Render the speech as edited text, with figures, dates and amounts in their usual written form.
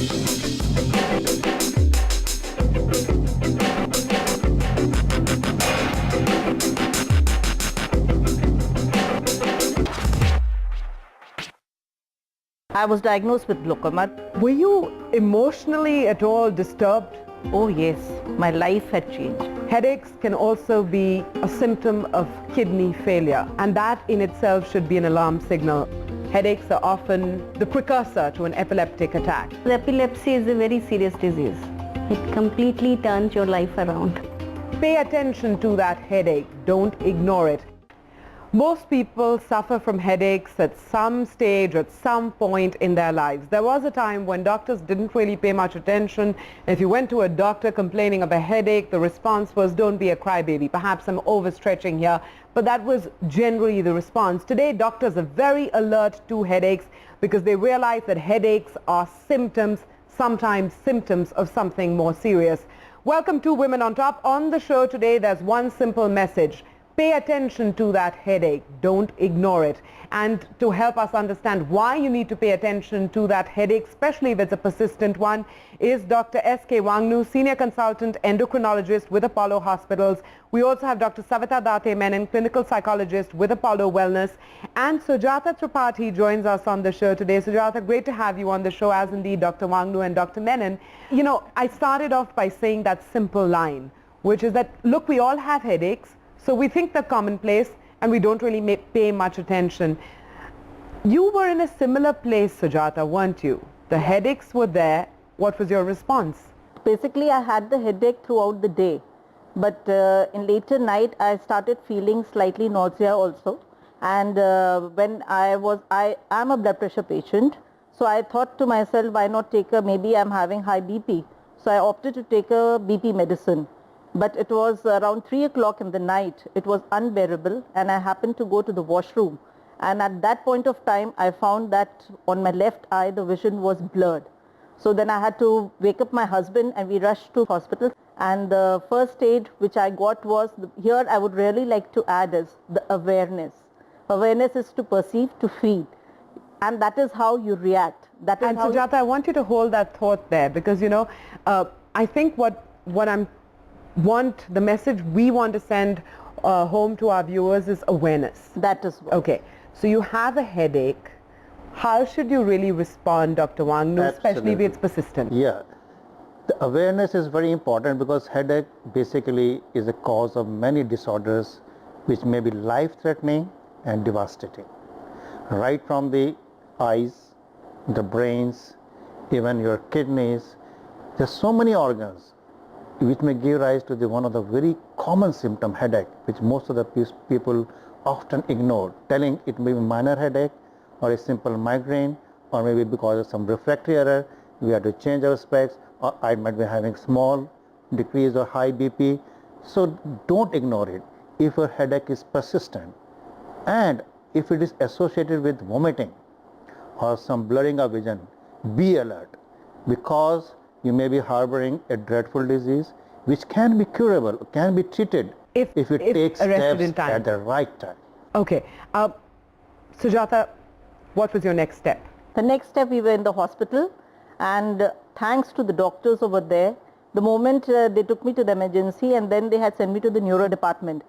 I was diagnosed with glaucoma. Were you emotionally at all disturbed? Oh yes, my life had changed. Headaches can also be a symptom of kidney failure, and that in itself should be an alarm signal. Headaches are often the precursor to an epileptic attack. Epilepsy is a very serious disease. It completely turns your life around. Pay attention to that headache. Don't ignore it. Most people suffer from headaches at some stage, at some point in their lives. There was a time when doctors didn't really pay much attention. If you went to a doctor complaining of a headache, the response was, don't be a crybaby. Perhaps I'm overstretching here, but that was generally the response. Today, doctors are very alert to headaches because they realize that headaches are symptoms, sometimes symptoms of something more serious. Welcome to Women on Top. On the show today, there's one simple message. Pay attention to that headache. Don't ignore it. And to help us understand why you need to pay attention to that headache, especially if it's a persistent one, is Dr. S.K. Wangnu, Senior Consultant Endocrinologist with Apollo Hospitals. We also have Dr. Savita Date Menon, Clinical Psychologist with Apollo Wellness. And Sujata Tripathi joins us on the show today. Sujata, great to have you on the show, as indeed Dr. Wangnu and Dr. Menon. You know, I started off by saying that simple line, which is that, look, we all have headaches. So we think they're commonplace and we don't really pay much attention. You were in a similar place, Sujata, weren't you? The headaches were there. What was your response? Basically, I had the headache throughout the day. But in later night, I started feeling slightly nausea also. And when I am a blood pressure patient. So I thought to myself, why not take maybe I'm having high BP. So I opted to take a BP medicine. But it was around 3 o'clock in the night. It was unbearable and I happened to go to the washroom. And at that point of time, I found that on my left eye, the vision was blurred. So then I had to wake up my husband and we rushed to hospital. And the first aid which I got was, here I would really like to add is the awareness. Awareness is to perceive, to feel. And that is how you react. That is and Sujata, I want you to hold that thought there because, you know, I think what the message we want to send home to our viewers is awareness. That is what. Okay. So you have a headache. How should you really respond, Dr. Wangnu, especially if it's persistent? Yeah. The awareness is very important because headache basically is a cause of many disorders which may be life-threatening and devastating. Right from the eyes, the brains, even your kidneys. There are so many organs which may give rise to one of the very common symptom, headache, which most of the people often ignore, telling it may be minor headache or a simple migraine or maybe because of some refractory error, we have to change our specs, or I might be having small decrease or high BP. So don't ignore it if your headache is persistent and if it is associated with vomiting or some blurring of vision, be alert because you may be harboring a dreadful disease which can be curable, can be treated if you take steps at the right time. Okay. Sujata, what was your next step? The next step, we were in the hospital and thanks to the doctors over there, the moment they took me to the emergency and then they had sent me to the neuro department.